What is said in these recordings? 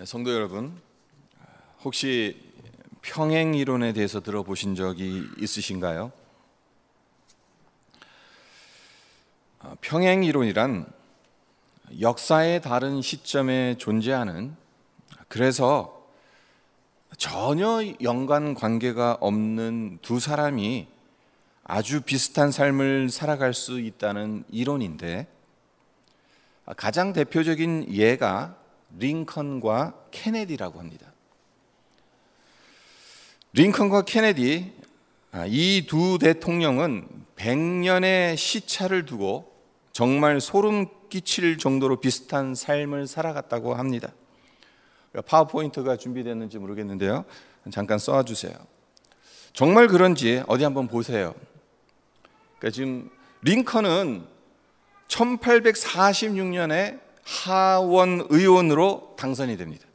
성도 여러분, 혹시 평행 이론에 대해서 들어보신 적이 있으신가요? 평행 이론이란 역사의 다른 시점에 존재하는, 그래서 전혀 연관 관계가 없는 두 사람이 아주 비슷한 삶을 살아갈 수 있다는 이론인데, 가장 대표적인 예가 링컨과 케네디라고 합니다. 링컨과 케네디, 이 두 대통령은 100년의 시차를 두고 정말 소름 끼칠 정도로 비슷한 삶을 살아갔다고 합니다. 파워포인트가 준비됐는지 모르겠는데요, 잠깐 써주세요. 정말 그런지 어디 한번 보세요. 그러니까 지금 링컨은 1846년에 하원 의원으로 당선이 됩니다.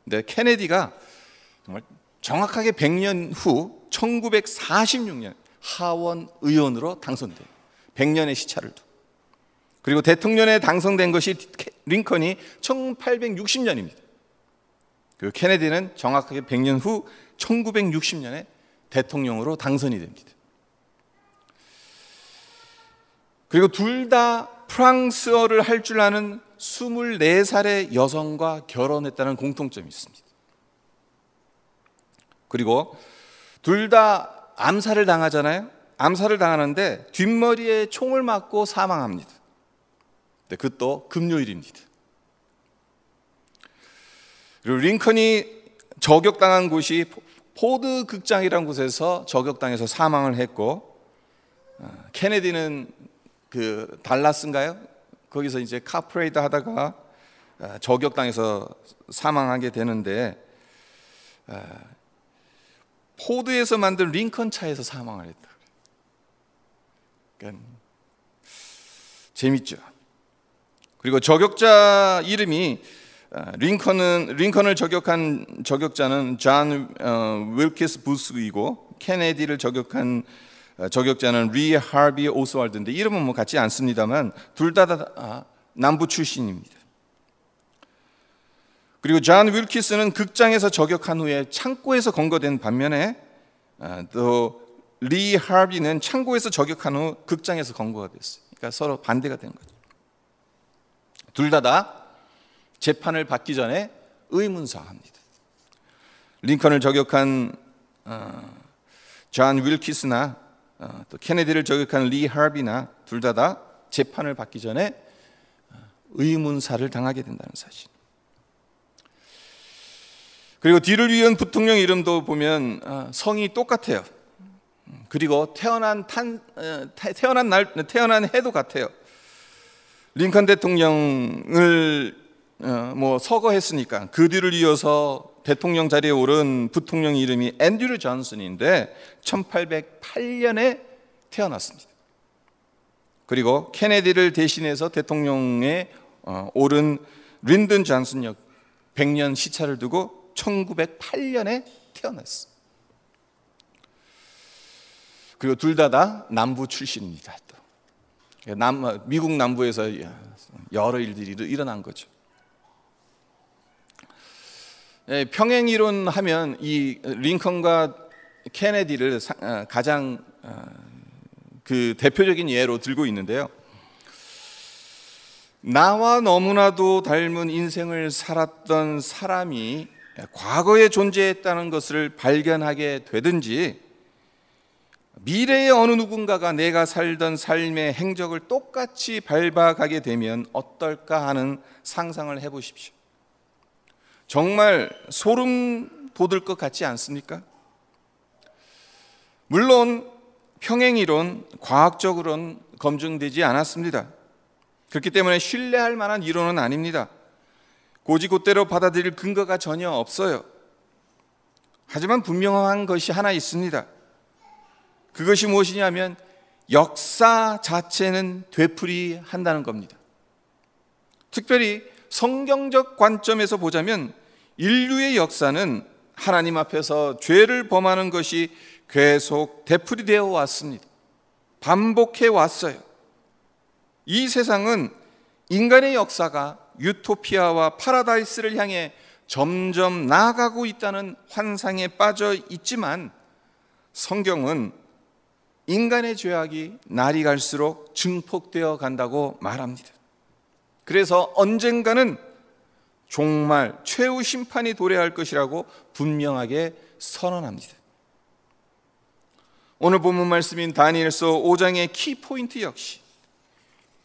근데 케네디가 정말 정확하게 100년 후 1946년 하원 의원으로 당선돼요. 100년의 시차를 두고. 그리고 대통령에 당선된 것이 링컨이 1860년입니다. 그리고 케네디는 정확하게 100년 후 1960년에 대통령으로 당선이 됩니다. 그리고 둘 다 프랑스어를 할 줄 아는 24살의 여성과 결혼했다는 공통점이 있습니다. 그리고 둘 다 암살을 당하잖아요. 암살을 당하는데 뒷머리에 총을 맞고 사망합니다. 그것도 금요일입니다. 그리고 링컨이 저격당한 곳이 포드 극장이라는 곳에서 저격당해서 사망을 했고, 케네디는 그 달라스인가요? 거기서 이제 카프레이드 하다가 저격당해서 사망하게 되는데, 포드에서 만든 링컨 차에서 사망을 했다. 그러니까 재밌죠. 그리고 저격자 이름이 링컨을 저격한 저격자는 존 윌키스 부스이고, 케네디를 저격한 저격자는 리 하비 오스왈드인데, 이름은 뭐 같지 않습니다만 둘 다 남부 출신입니다. 그리고 존 윌키스는 극장에서 저격한 후에 창고에서 검거된 반면에, 또 리 하비는 창고에서 저격한 후 극장에서 검거가 됐어요. 그러니까 서로 반대가 된 거죠. 둘 다 재판을 받기 전에 의문사합니다. 링컨을 저격한 존 윌키스나 또 케네디를 저격한 리 하비나 둘 다 재판을 받기 전에 의문사를 당하게 된다는 사실. 그리고 뒤를 이은 부통령 이름도 보면 성이 똑같아요. 그리고 태어난 해도 같아요. 링컨 대통령을 서거했으니까 그 뒤를 이어서 대통령 자리에 오른 부통령 이름이 앤드류 존슨인데 1808년에 태어났습니다. 그리고 케네디를 대신해서 대통령에 오른 린든 존슨 역 100년 시차를 두고 1908년에 태어났어요. 그리고 둘 다 남부 출신입니다. 또 미국 남부에서 여러 일들이 일어난 거죠. 평행 이론 하면 이 링컨과 케네디를 가장 그 대표적인 예로 들고 있는데요. 나와 너무나도 닮은 인생을 살았던 사람이 과거에 존재했다는 것을 발견하게 되든지, 미래의 어느 누군가가 내가 살던 삶의 행적을 똑같이 밟아가게 되면 어떨까 하는 상상을 해보십시오. 정말 소름 돋을 것 같지 않습니까? 물론 평행이론, 과학적으로는 검증되지 않았습니다. 그렇기 때문에 신뢰할 만한 이론은 아닙니다. 고지고대로 받아들일 근거가 전혀 없어요. 하지만 분명한 것이 하나 있습니다. 그것이 무엇이냐면 역사 자체는 되풀이한다는 겁니다. 특별히 성경적 관점에서 보자면 인류의 역사는 하나님 앞에서 죄를 범하는 것이 계속 되풀이되어 왔습니다. 반복해 왔어요. 이 세상은 인간의 역사가 유토피아와 파라다이스를 향해 점점 나아가고 있다는 환상에 빠져 있지만 성경은 인간의 죄악이 날이 갈수록 증폭되어 간다고 말합니다. 그래서 언젠가는 종말, 최후 심판이 도래할 것이라고 분명하게 선언합니다. 오늘 본문 말씀인 다니엘서 5장의 키포인트 역시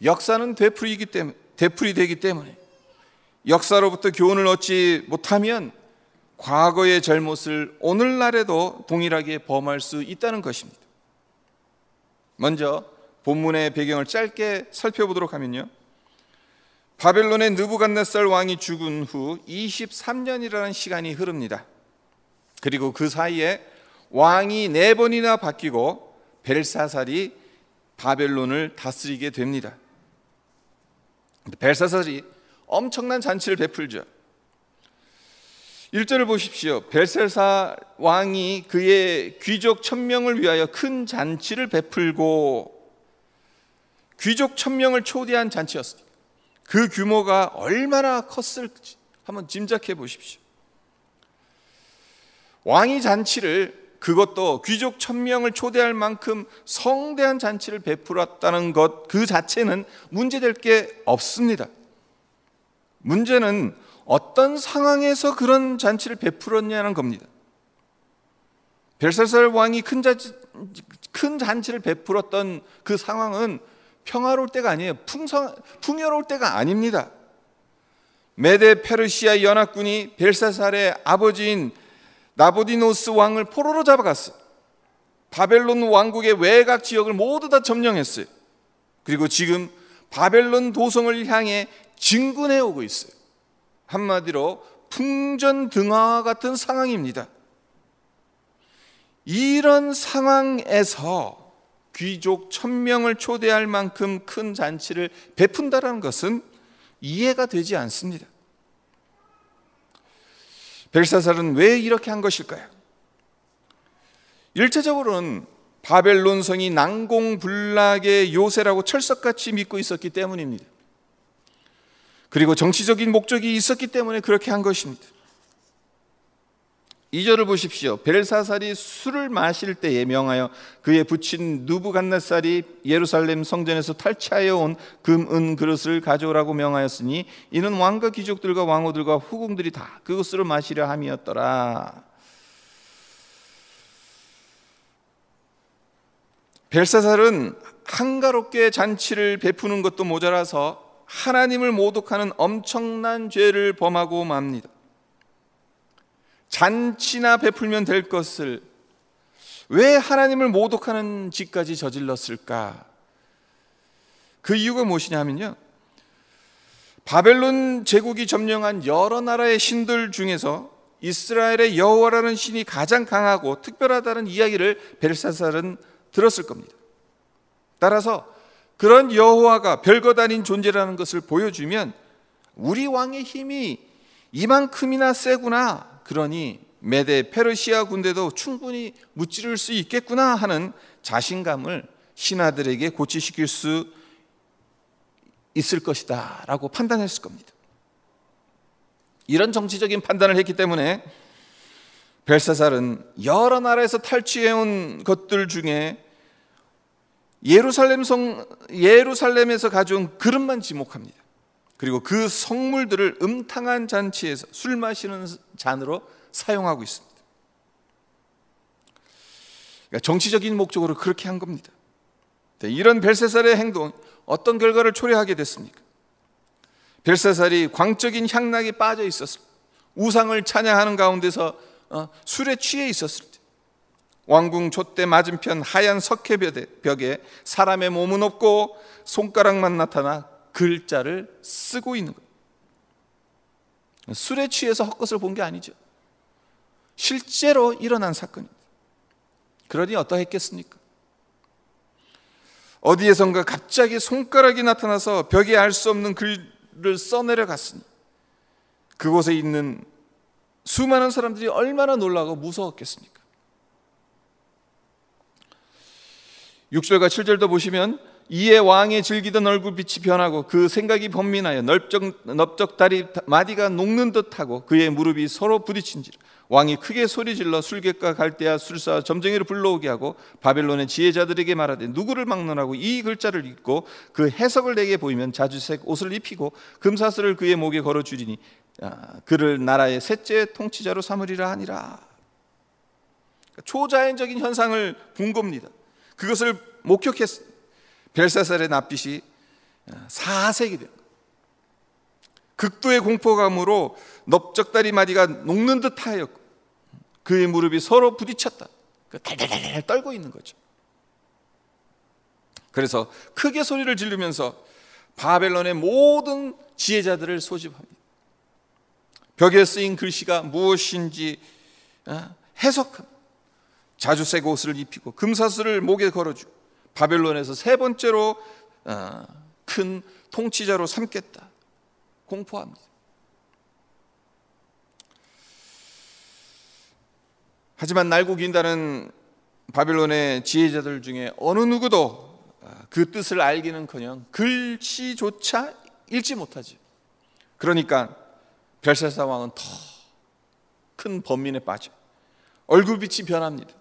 역사는 되풀이되기 때문에 역사로부터 교훈을 얻지 못하면 과거의 잘못을 오늘날에도 동일하게 범할 수 있다는 것입니다. 먼저 본문의 배경을 짧게 살펴보도록 하면요, 바벨론의 느부갓네살 왕이 죽은 후 23년이라는 시간이 흐릅니다. 그리고 그 사이에 왕이 4번이나 바뀌고 벨사살이 바벨론을 다스리게 됩니다. 벨사살이 엄청난 잔치를 베풀죠. 1절을 보십시오. 벨사살 왕이 그의 귀족 1000명을 위하여 큰 잔치를 베풀고, 귀족 1000명을 초대한 잔치였습니다. 그 규모가 얼마나 컸을지 한번 짐작해 보십시오. 왕이 잔치를, 그것도 귀족 1000명을 초대할 만큼 성대한 잔치를 베풀었다는 것 그 자체는 문제될 게 없습니다. 문제는 어떤 상황에서 그런 잔치를 베풀었냐는 겁니다. 벨사살 왕이 큰 잔치를 베풀었던 그 상황은 평화로울 때가 아니에요. 풍요로울 때가 아닙니다. 메데 페르시아 연합군이 벨사살의 아버지인 나부디노스 왕을 포로로 잡아갔어요. 바벨론 왕국의 외곽 지역을 모두 다 점령했어요. 그리고 지금 바벨론 도성을 향해 진군해 오고 있어요. 한마디로 풍전등화와 같은 상황입니다. 이런 상황에서 귀족 1000명을 초대할 만큼 큰 잔치를 베푼다는 것은 이해가 되지 않습니다. 벨사살은 왜 이렇게 한 것일까요? 일차적으로는 바벨론 성이 난공불락의 요새라고 철석같이 믿고 있었기 때문입니다. 그리고 정치적인 목적이 있었기 때문에 그렇게 한 것입니다. 2절을 보십시오. 벨사살이 술을 마실 때에 명하여 그의 부친 느부갓네살이 예루살렘 성전에서 탈취하여 온 금, 은 그릇을 가져오라고 명하였으니 이는 왕과 귀족들과 왕후들과 후궁들이 다 그것으로 마시려 함이었더라. 벨사살은 한가롭게 잔치를 베푸는 것도 모자라서 하나님을 모독하는 엄청난 죄를 범하고 맙니다. 잔치나 베풀면 될 것을 왜 하나님을 모독하는 짓까지 저질렀을까? 그 이유가 무엇이냐 하면요, 바벨론 제국이 점령한 여러 나라의 신들 중에서 이스라엘의 여호와라는 신이 가장 강하고 특별하다는 이야기를 벨사살은 들었을 겁니다. 따라서 그런 여호와가 별것 아닌 존재라는 것을 보여주면 우리 왕의 힘이 이만큼이나 세구나, 그러니 메데 페르시아 군대도 충분히 무찌를 수 있겠구나 하는 자신감을 신하들에게 고취시킬 수 있을 것이다 라고 판단했을 겁니다. 이런 정치적인 판단을 했기 때문에 벨사살은 여러 나라에서 탈취해온 것들 중에 예루살렘에서 가져온 그릇만 지목합니다. 그리고 그 성물들을 음탕한 잔치에서 술 마시는 잔으로 사용하고 있습니다. 그러니까 정치적인 목적으로 그렇게 한 겁니다. 이런 벨사살의 행동, 어떤 결과를 초래하게 됐습니까? 벨사살이 광적인 향락에 빠져 있었을 때, 우상을 찬양하는 가운데서 술에 취해 있었을 때, 왕궁 촛대 맞은편 하얀 석회벽에 사람의 몸은 없고 손가락만 나타나 글자를 쓰고 있는 거예요. 술에 취해서 헛것을 본 게 아니죠. 실제로 일어난 사건입니다. 그러니 어떠했겠습니까? 어디에선가 갑자기 손가락이 나타나서 벽에 알 수 없는 글을 써내려갔으니 그곳에 있는 수많은 사람들이 얼마나 놀라고 무서웠겠습니까? 6절과 7절도 보시면 이에 왕의 즐기던 얼굴빛이 변하고 그 생각이 번민하여 넓적 다리 마디가 녹는 듯하고 그의 무릎이 서로 부딪힌지라. 왕이 크게 소리질러 술객과 갈대아 술사 점쟁이를 불러오게 하고 바벨론의 지혜자들에게 말하되 누구를 막론하고 이 글자를 읽고 그 해석을 내게 보이면 자주색 옷을 입히고 금사슬을 그의 목에 걸어주리니 그를 나라의 셋째 통치자로 삼으리라 하니라. 초자연적인 현상을 본 겁니다. 그것을 목격했습니다. 벨사살의 낯빛이 사색이 된 거예요. 극도의 공포감으로 넓적다리 마디가 녹는 듯하였고 그의 무릎이 서로 부딪혔다. 달달달 떨고 있는 거죠. 그래서 크게 소리를 지르면서 바벨론의 모든 지혜자들을 소집합니다. 벽에 쓰인 글씨가 무엇인지 해석합니다. 자주색 옷을 입히고 금사슬을 목에 걸어주고 바벨론에서 세 번째로 큰 통치자로 삼겠다 공포합니다. 하지만 날고 긴다는 바벨론의 지혜자들 중에 어느 누구도 그 뜻을 알기는커녕 글씨조차 읽지 못하지. 그러니까 벨사살 왕은 더 큰 번민에 빠져 얼굴빛이 변합니다.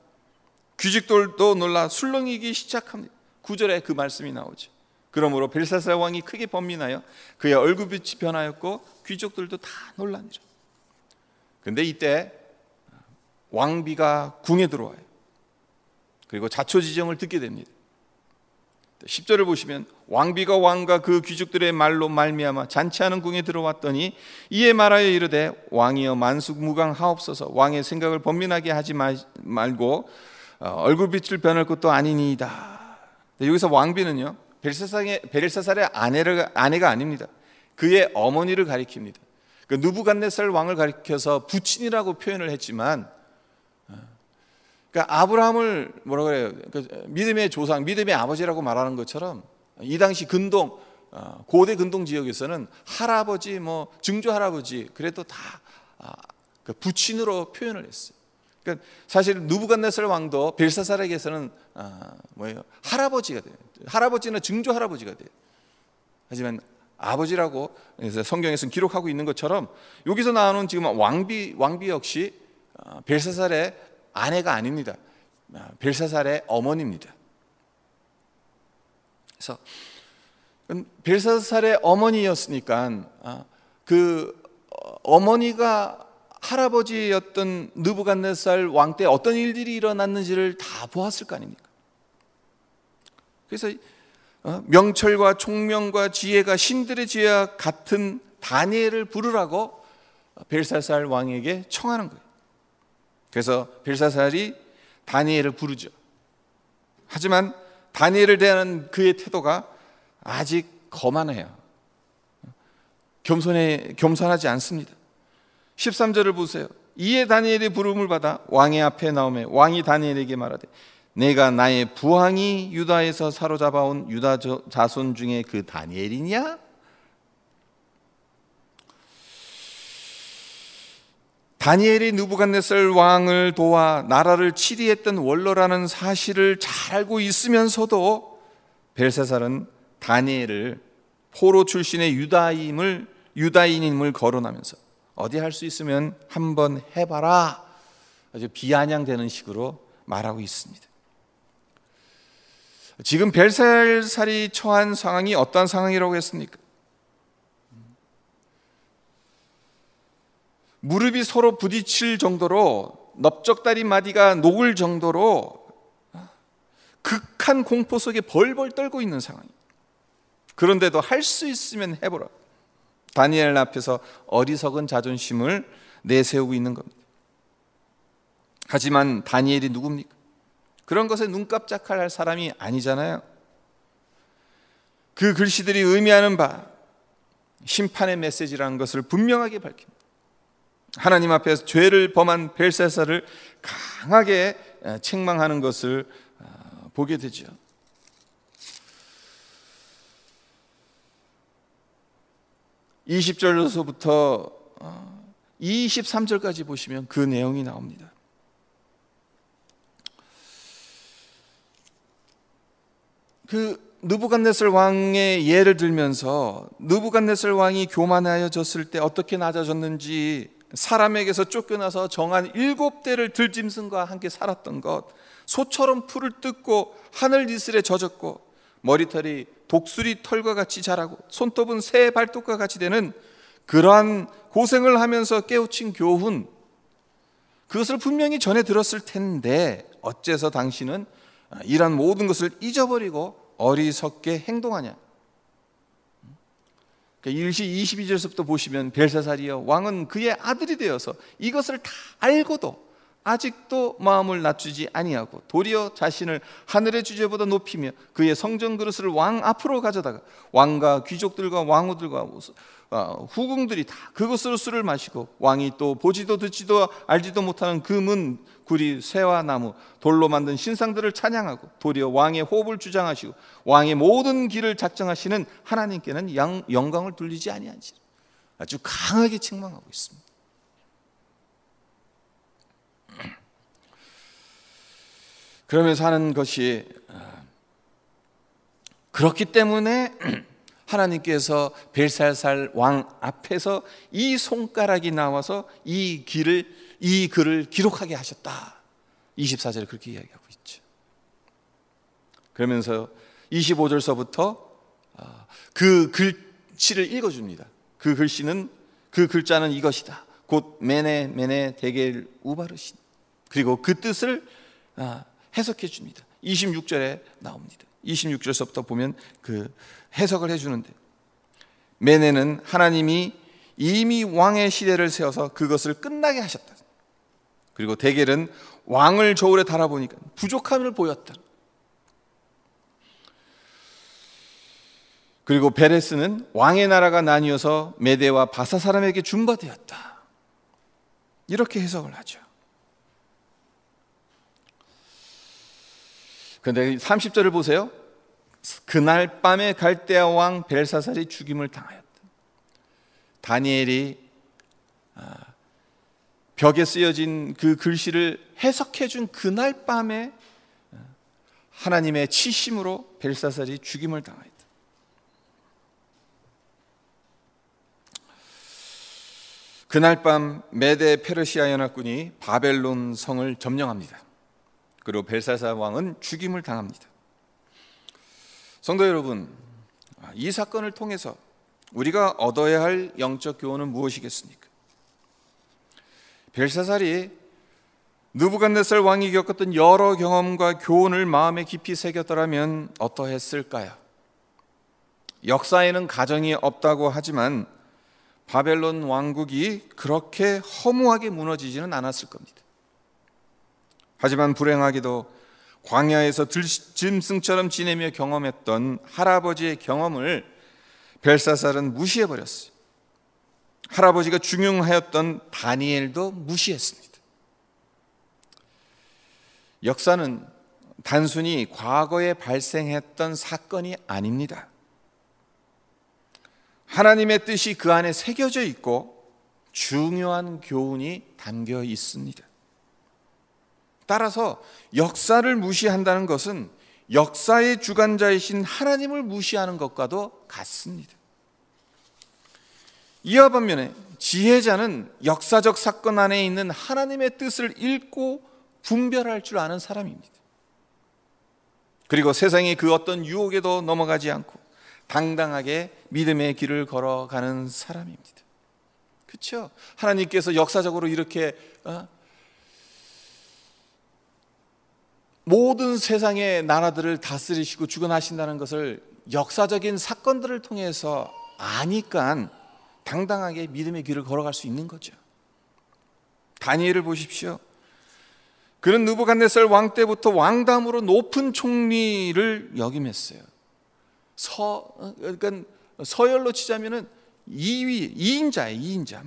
귀족들도 놀라 술렁이기 시작합니다. 9절에 그 말씀이 나오죠. 그러므로 벨사살 왕이 크게 번민하여 그의 얼굴빛이 변하였고 귀족들도 다 놀라니라. 그런데 이때 왕비가 궁에 들어와요. 그리고 자초지정을 듣게 됩니다. 10절을 보시면 왕비가 왕과 그 귀족들의 말로 말미암아 잔치하는 궁에 들어왔더니 이에 말하여 이르되 왕이여 만수무강하옵소서. 왕의 생각을 번민하게 하지 말고 얼굴빛을 변할 것도 아니니이다. 여기서 왕비는요 벨사살의 아내가 아닙니다. 그의 어머니를 가리킵니다. 그 느부갓네살 왕을 가리켜서 부친이라고 표현을 했지만, 그러니까 아브라함을 뭐라 그래요? 믿음의 조상, 믿음의 아버지라고 말하는 것처럼 이 당시 근동 고대 근동 지역에서는 할아버지, 뭐 증조 할아버지 그래도 다 부친으로 표현을 했어요. 그러니까 사실 느부갓네살 왕도 벨사살에게서는 할아버지가 돼요. 할아버지는 증조 할아버지가 돼요. 하지만 아버지라고 성경에서는 기록하고 있는 것처럼 여기서 나오는 지금 왕비 역시 벨사살의 아내가 아닙니다. 벨사살의 어머니입니다. 그래서 벨사살의 어머니였으니까 그 어머니가 할아버지였던 느부갓네살 왕 때 어떤 일들이 일어났는지를 다 보았을 거 아닙니까? 그래서 명철과 총명과 지혜가 신들의 지혜와 같은 다니엘을 부르라고 벨사살 왕에게 청하는 거예요. 그래서 벨사살이 다니엘을 부르죠. 하지만 다니엘을 대하는 그의 태도가 아직 거만해요. 겸손하지 않습니다. 13절을 보세요. 이에 다니엘이 부름을 받아 왕의 앞에 나오매 왕이 다니엘에게 말하되 내가 나의 부항이 유다에서 사로잡아온 유다 자손 중에 그 다니엘이냐? 다니엘이 느부갓네살 왕을 도와 나라를 치리했던 원로라는 사실을 잘 알고 있으면서도 벨사살은 다니엘을 포로 출신의 유다인임을 거론하면서 어디 할 수 있으면 한번 해봐라, 아주 비아냥되는 식으로 말하고 있습니다. 지금 벨사살이 처한 상황이 어떤 상황이라고 했습니까? 무릎이 서로 부딪힐 정도로, 넓적다리 마디가 녹을 정도로 극한 공포 속에 벌벌 떨고 있는 상황입니다. 그런데도 할 수 있으면 해보라. 다니엘 앞에서 어리석은 자존심을 내세우고 있는 겁니다. 하지만 다니엘이 누굽니까? 그런 것에 눈 깜짝할 사람이 아니잖아요. 그 글씨들이 의미하는 바 심판의 메시지라는 것을 분명하게 밝힙니다. 하나님 앞에서 죄를 범한 벨사살을 강하게 책망하는 것을 보게 되죠. 20절에서부터 23절까지 보시면 그 내용이 나옵니다. 그 느부갓네살 왕의 예를 들면서 느부갓네살 왕이 교만하여졌을 때 어떻게 낮아졌는지, 사람에게서 쫓겨나서 정한 7대를 들짐승과 함께 살았던 것, 소처럼 풀을 뜯고 하늘 이슬에 젖었고 머리털이 독수리 털과 같이 자라고 손톱은 새 발톱과 같이 되는 그러한 고생을 하면서 깨우친 교훈, 그것을 분명히 전해 들었을 텐데 어째서 당신은 이런 모든 것을 잊어버리고 어리석게 행동하냐. 22절부터 보시면 벨사살이여, 왕은 그의 아들이 되어서 이것을 다 알고도 아직도 마음을 낮추지 아니하고 도리어 자신을 하늘의 주제보다 높이며 그의 성전 그릇을 왕 앞으로 가져다가 왕과 귀족들과 왕후들과 후궁들이 다 그것으로 술을 마시고, 왕이 또 보지도 듣지도 알지도 못하는 금은 구리 쇠와 나무 돌로 만든 신상들을 찬양하고 도리어 왕의 호흡을 주장하시고 왕의 모든 길을 작정하시는 하나님께는 영광을 돌리지 아니한지라. 아주 강하게 책망하고 있습니다. 그러면서 하는 것이, 그렇기 때문에 하나님께서 벨사살 왕 앞에서 이 손가락이 나와서 이 글을 기록하게 하셨다. 24절에 그렇게 이야기하고 있죠. 그러면서 25절서부터 그 글씨를 읽어줍니다. 그 글씨는, 그 글자는 이것이다. 곧 메네 메네 데겔 우바르신. 그리고 그 뜻을 해석해 줍니다. 26절에 나옵니다. 26절서부터 보면 그 해석을 해주는데, 메네는 하나님이 이미 왕의 시대를 세워서 그것을 끝나게 하셨다. 그리고 데겔은 왕을 저울에 달아보니까 부족함을 보였다. 그리고 베레스는 왕의 나라가 나뉘어서 메대와 바사 사람에게 준바되었다. 이렇게 해석을 하죠. 그런데 30절을 보세요. 그날 밤에 갈대아 왕 벨사살이 죽임을 당하였다. 다니엘이 벽에 쓰여진 그 글씨를 해석해 준 그날 밤에 하나님의 치심으로 벨사살이 죽임을 당하였다. 그날 밤 메데 페르시아 연합군이 바벨론 성을 점령합니다. 그리고 벨사살 왕은 죽임을 당합니다. 성도 여러분, 이 사건을 통해서 우리가 얻어야 할 영적 교훈은 무엇이겠습니까? 벨사살이 느부갓네살 왕이 겪었던 여러 경험과 교훈을 마음에 깊이 새겼더라면 어떠했을까요? 역사에는 가정이 없다고 하지만 바벨론 왕국이 그렇게 허무하게 무너지지는 않았을 겁니다. 하지만 불행하게도 광야에서 들짐승처럼 지내며 경험했던 할아버지의 경험을 벨사살은 무시해버렸어요. 할아버지가 중용하였던 다니엘도 무시했습니다. 역사는 단순히 과거에 발생했던 사건이 아닙니다. 하나님의 뜻이 그 안에 새겨져 있고 중요한 교훈이 담겨 있습니다. 따라서 역사를 무시한다는 것은 역사의 주관자이신 하나님을 무시하는 것과도 같습니다. 이와 반면에 지혜자는 역사적 사건 안에 있는 하나님의 뜻을 읽고 분별할 줄 아는 사람입니다. 그리고 세상의 그 어떤 유혹에도 넘어가지 않고 당당하게 믿음의 길을 걸어가는 사람입니다. 그렇죠? 하나님께서 역사적으로 이렇게 모든 세상의 나라들을 다스리시고 주관하신다는 것을 역사적인 사건들을 통해서 아니까 당당하게 믿음의 길을 걸어갈 수 있는 거죠. 다니엘을 보십시오. 그는 느부갓네살 왕 때부터 왕담으로 높은 총리를 역임했어요. 그러니까 서열로 치자면은 2인자예요. 2인자.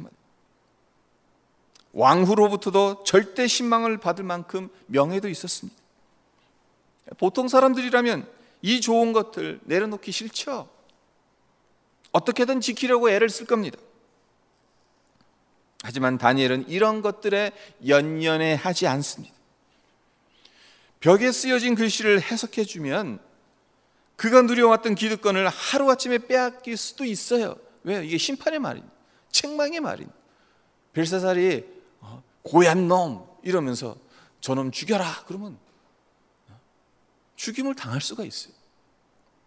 왕후로부터도 절대 신망을 받을 만큼 명예도 있었습니다. 보통 사람들이라면 이 좋은 것들 내려놓기 싫죠. 어떻게든 지키려고 애를 쓸 겁니다. 하지만 다니엘은 이런 것들에 연연해 하지 않습니다. 벽에 쓰여진 글씨를 해석해 주면 그가 누려왔던 기득권을 하루아침에 빼앗길 수도 있어요. 왜요? 이게 심판의 말입니다. 책망의 말입니다. 벨사살이 고얀 놈 이러면서 저놈 죽여라 그러면 죽임을 당할 수가 있어요.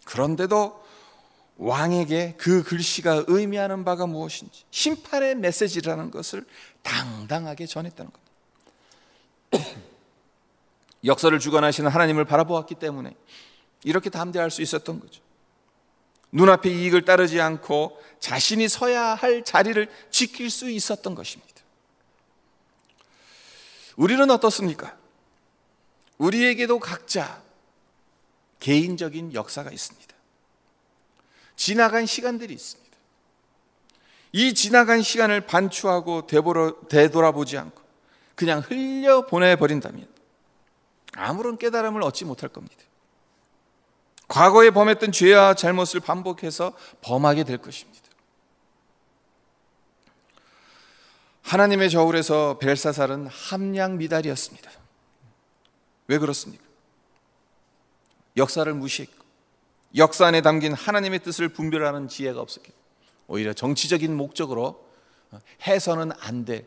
그런데도 왕에게 그 글씨가 의미하는 바가 무엇인지, 심판의 메시지라는 것을 당당하게 전했다는 겁니다. 역사를 주관하시는 하나님을 바라보았기 때문에 이렇게 담대할 수 있었던 거죠. 눈앞의 이익을 따르지 않고 자신이 서야 할 자리를 지킬 수 있었던 것입니다. 우리는 어떻습니까? 우리에게도 각자 개인적인 역사가 있습니다. 지나간 시간들이 있습니다. 이 지나간 시간을 반추하고 되돌아보지 않고 그냥 흘려보내버린다면 아무런 깨달음을 얻지 못할 겁니다. 과거에 범했던 죄와 잘못을 반복해서 범하게 될 것입니다. 하나님의 저울에서 벨사살은 함량미달이었습니다. 왜 그렇습니까? 역사를 무시했고 역사 안에 담긴 하나님의 뜻을 분별하는 지혜가 없었기 때문에 오히려 정치적인 목적으로 해서는 안 돼,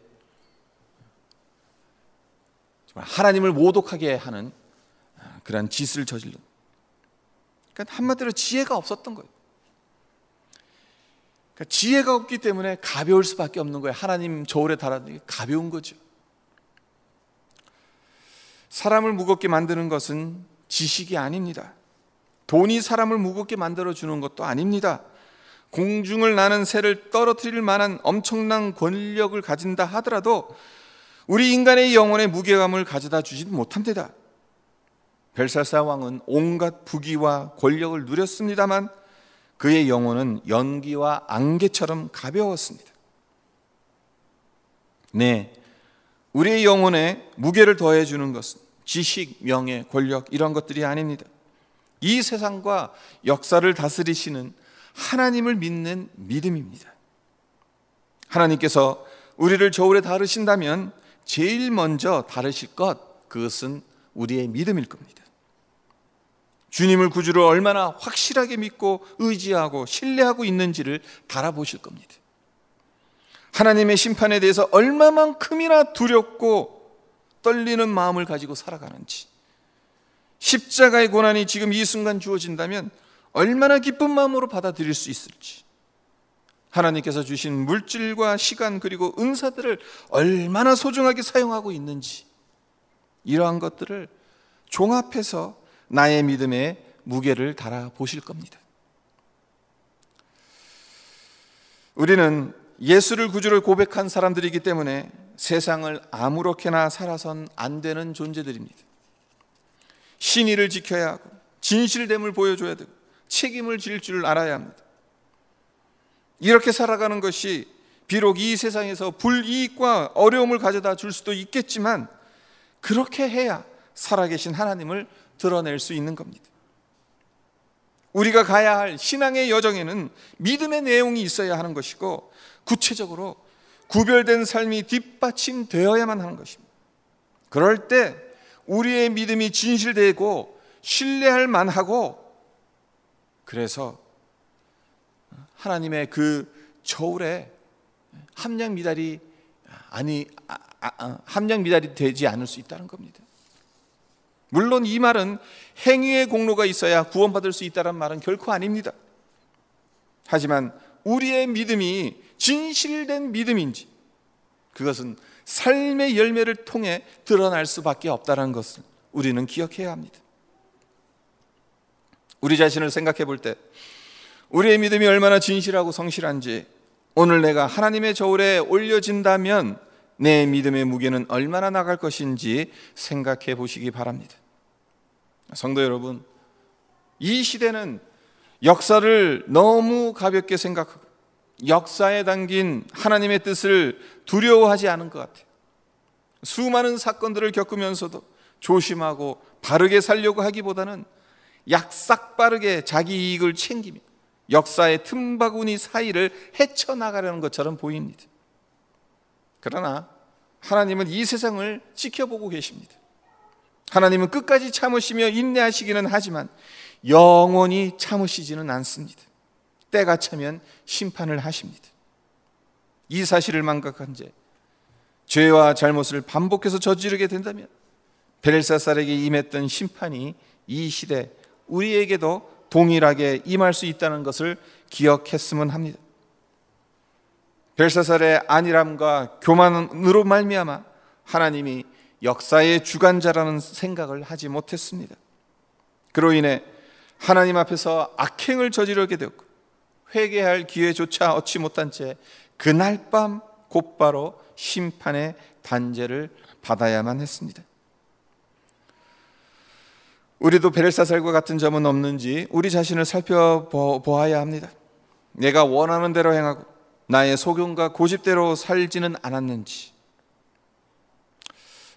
하나님을 모독하게 하는 그런 짓을 저질렀. 그러니까 한마디로 지혜가 없었던 거예요. 그러니까 지혜가 없기 때문에 가벼울 수밖에 없는 거예요. 하나님 저울에 달아는 게 가벼운 거죠. 사람을 무겁게 만드는 것은 지식이 아닙니다. 돈이 사람을 무겁게 만들어주는 것도 아닙니다. 공중을 나는 새를 떨어뜨릴 만한 엄청난 권력을 가진다 하더라도 우리 인간의 영혼에 무게감을 가져다 주지는 못합니다. 벨사살 왕은 온갖 부귀와 권력을 누렸습니다만 그의 영혼은 연기와 안개처럼 가벼웠습니다. 네, 우리의 영혼에 무게를 더해주는 것은 지식, 명예, 권력 이런 것들이 아닙니다. 이 세상과 역사를 다스리시는 하나님을 믿는 믿음입니다. 하나님께서 우리를 저울에 다루신다면 제일 먼저 다루실 것, 그것은 우리의 믿음일 겁니다. 주님을 구주로 얼마나 확실하게 믿고 의지하고 신뢰하고 있는지를 달아보실 겁니다. 하나님의 심판에 대해서 얼마만큼이나 두렵고 떨리는 마음을 가지고 살아가는지, 십자가의 고난이 지금 이 순간 주어진다면 얼마나 기쁜 마음으로 받아들일 수 있을지, 하나님께서 주신 물질과 시간 그리고 은사들을 얼마나 소중하게 사용하고 있는지, 이러한 것들을 종합해서 나의 믿음에 무게를 달아 보실 겁니다. 우리는 예수를 구주로 고백한 사람들이기 때문에 세상을 아무렇게나 살아선 안 되는 존재들입니다. 신의를 지켜야 하고 진실됨을 보여줘야 되고 책임을 질 줄 알아야 합니다. 이렇게 살아가는 것이 비록 이 세상에서 불이익과 어려움을 가져다 줄 수도 있겠지만 그렇게 해야 살아계신 하나님을 드러낼 수 있는 겁니다. 우리가 가야 할 신앙의 여정에는 믿음의 내용이 있어야 하는 것이고 구체적으로 구별된 삶이 뒷받침되어야만 하는 것입니다. 그럴 때 우리의 믿음이 진실되고 신뢰할 만하고, 그래서 하나님의 그 저울에 함량미달이 되지 않을 수 있다는 겁니다. 물론 이 말은 행위의 공로가 있어야 구원받을 수 있다는 말은 결코 아닙니다. 하지만 우리의 믿음이 진실된 믿음인지, 그것은 삶의 열매를 통해 드러날 수밖에 없다는 것을 우리는 기억해야 합니다. 우리 자신을 생각해 볼 때 우리의 믿음이 얼마나 진실하고 성실한지, 오늘 내가 하나님의 저울에 올려진다면 내 믿음의 무게는 얼마나 나갈 것인지 생각해 보시기 바랍니다. 성도 여러분, 이 시대는 역사를 너무 가볍게 생각하고 역사에 담긴 하나님의 뜻을 두려워하지 않은 것 같아요. 수많은 사건들을 겪으면서도 조심하고 바르게 살려고 하기보다는 약삭빠르게 자기 이익을 챙기며 역사의 틈바구니 사이를 헤쳐나가려는 것처럼 보입니다. 그러나 하나님은 이 세상을 지켜보고 계십니다. 하나님은 끝까지 참으시며 인내하시기는 하지만 영원히 참으시지는 않습니다. 때가 차면 심판을 하십니다. 이 사실을 망각한 채 죄와 잘못을 반복해서 저지르게 된다면 벨사살에게 임했던 심판이 이 시대 우리에게도 동일하게 임할 수 있다는 것을 기억했으면 합니다. 벨사살의 안일함과 교만으로 말미암아 하나님이 역사의 주관자라는 생각을 하지 못했습니다. 그로 인해 하나님 앞에서 악행을 저지르게 되었고 회개할 기회조차 얻지 못한 채 그날 밤 곧바로 심판의 단죄를 받아야만 했습니다. 우리도 벨사살과 같은 점은 없는지 우리 자신을 살펴보아야 합니다. 내가 원하는 대로 행하고 나의 소견과 고집대로 살지는 않았는지.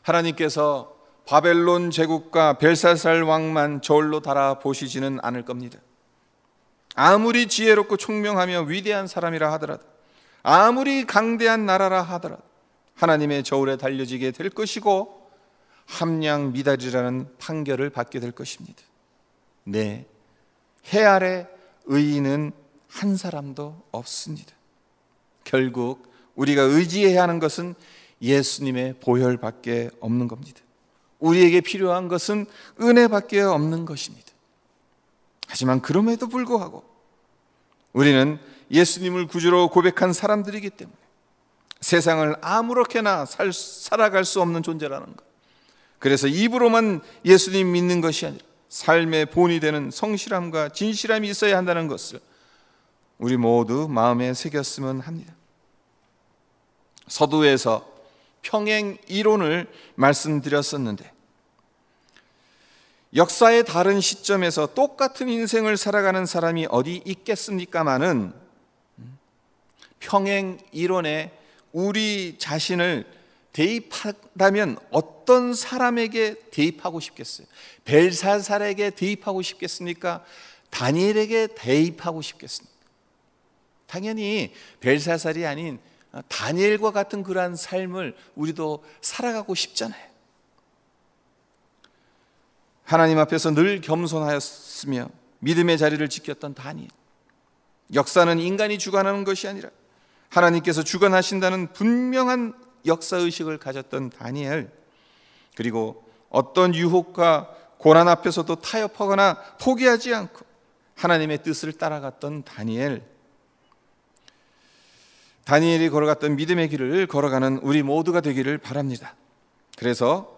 하나님께서 바벨론 제국과 벨사살 왕만 저울로 달아보시지는 않을 겁니다. 아무리 지혜롭고 총명하며 위대한 사람이라 하더라도, 아무리 강대한 나라라 하더라도 하나님의 저울에 달려지게 될 것이고 함량 미달이라는 판결을 받게 될 것입니다. 네, 해 아래 의인은 한 사람도 없습니다. 결국 우리가 의지해야 하는 것은 예수님의 보혈밖에 없는 겁니다. 우리에게 필요한 것은 은혜밖에 없는 것입니다. 하지만 그럼에도 불구하고 우리는 예수님을 구주로 고백한 사람들이기 때문에 세상을 아무렇게나 살아갈 수 없는 존재라는 것. 그래서 입으로만 예수님 믿는 것이 아니라 삶의 본이 되는 성실함과 진실함이 있어야 한다는 것을 우리 모두 마음에 새겼으면 합니다. 서두에서 평행 이론을 말씀드렸었는데 역사의 다른 시점에서 똑같은 인생을 살아가는 사람이 어디 있겠습니까마는 평행 이론에 우리 자신을 대입하다면 어떤 사람에게 대입하고 싶겠어요? 벨사살에게 대입하고 싶겠습니까? 다니엘에게 대입하고 싶겠습니까? 당연히 벨사살이 아닌 다니엘과 같은 그러한 삶을 우리도 살아가고 싶잖아요. 하나님 앞에서 늘 겸손하였으며 믿음의 자리를 지켰던 다니엘. 역사는 인간이 주관하는 것이 아니라 하나님께서 주관하신다는 분명한 역사의식을 가졌던 다니엘. 그리고 어떤 유혹과 고난 앞에서도 타협하거나 포기하지 않고 하나님의 뜻을 따라갔던 다니엘. 다니엘이 걸어갔던 믿음의 길을 걸어가는 우리 모두가 되기를 바랍니다. 그래서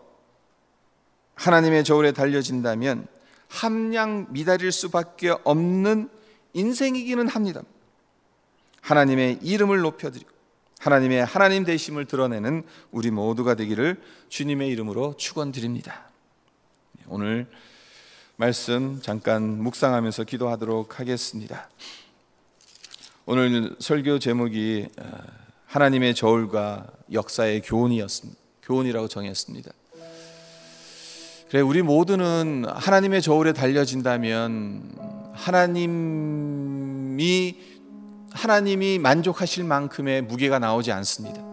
하나님의 저울에 달려진다면 함량 미달일 수밖에 없는 인생이기는 합니다. 하나님의 이름을 높여드리고 하나님의 하나님 되심을 드러내는 우리 모두가 되기를 주님의 이름으로 축원드립니다. 오늘 말씀 잠깐 묵상하면서 기도하도록 하겠습니다. 오늘 설교 제목이 하나님의 저울과 역사의 교훈이라고 정했습니다. 그래, 우리 모두는 하나님의 저울에 달려진다면 하나님이 만족하실 만큼의 무게가 나오지 않습니다.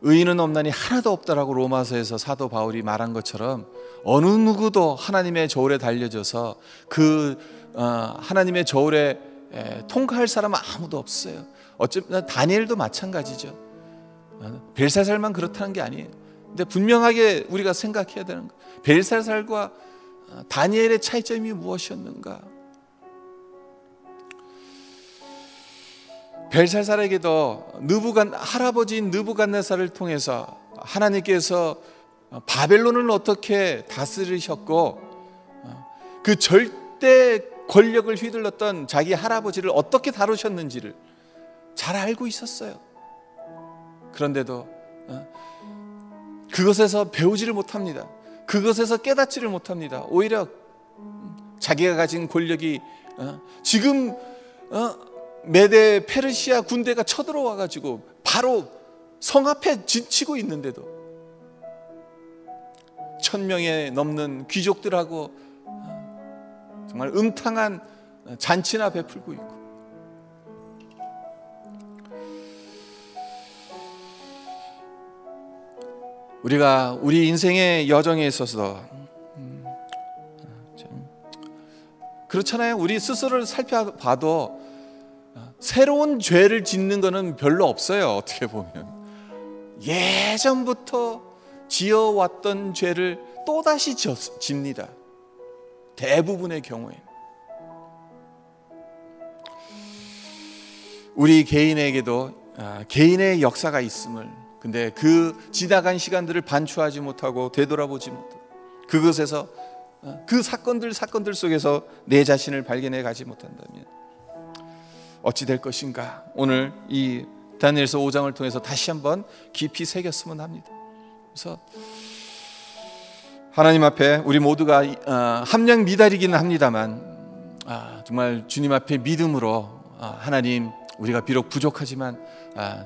의인은 없나니 하나도 없다라고 로마서에서 사도 바울이 말한 것처럼 어느 누구도 하나님의 저울에 달려져서 하나님의 저울에 통과할 사람은 아무도 없어요. 어쩌면 다니엘도 마찬가지죠. 벨사살만 그렇다는 게 아니에요. 근데 분명하게 우리가 생각해야 되는 거, 벨사살과 다니엘의 차이점이 무엇이었는가? 벨사살에게도 할아버지인 느부갓네살을 통해서 하나님께서 바벨론을 어떻게 다스리셨고 그 절대 권력을 휘둘렀던 자기 할아버지를 어떻게 다루셨는지를 잘 알고 있었어요. 그런데도 그것에서 배우지를 못합니다. 그것에서 깨닫지를 못합니다. 오히려 자기가 가진 권력이 지금 메데 페르시아 군대가 쳐들어와 가지고 바로 성 앞에 진치고 있는데도 1000명에 넘는 귀족들하고 정말 음탕한 잔치나 베풀고 있고, 우리가 우리 인생의 여정에 있어서 그렇잖아요. 우리 스스로를 살펴봐도 새로운 죄를 짓는 거는 별로 없어요. 어떻게 보면 예전부터 지어왔던 죄를 또다시 집니다. 대부분의 경우에. 우리 개인에게도 개인의 역사가 있음을, 근데 그 지나간 시간들을 반추하지 못하고 되돌아보지 못하고 그것에서 그 사건들 속에서 내 자신을 발견해 가지 못한다면 어찌 될 것인가. 오늘 이 다니엘서 5장을 통해서 다시 한번 깊이 새겼으면 합니다. 그래서 하나님 앞에 우리 모두가 함량 미달이기는 합니다만 정말 주님 앞에 믿음으로 하나님, 우리가 비록 부족하지만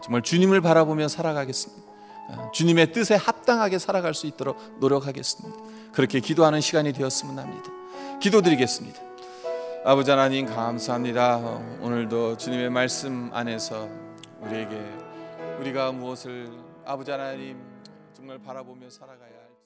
정말 주님을 바라보며 살아가겠습니다. 주님의 뜻에 합당하게 살아갈 수 있도록 노력하겠습니다. 그렇게 기도하는 시간이 되었으면 합니다. 기도드리겠습니다. 아버지 하나님, 감사합니다. 오늘도 주님의 말씀 안에서 우리가 무엇을 아버지 하나님 정말 바라보며 살아가야 할지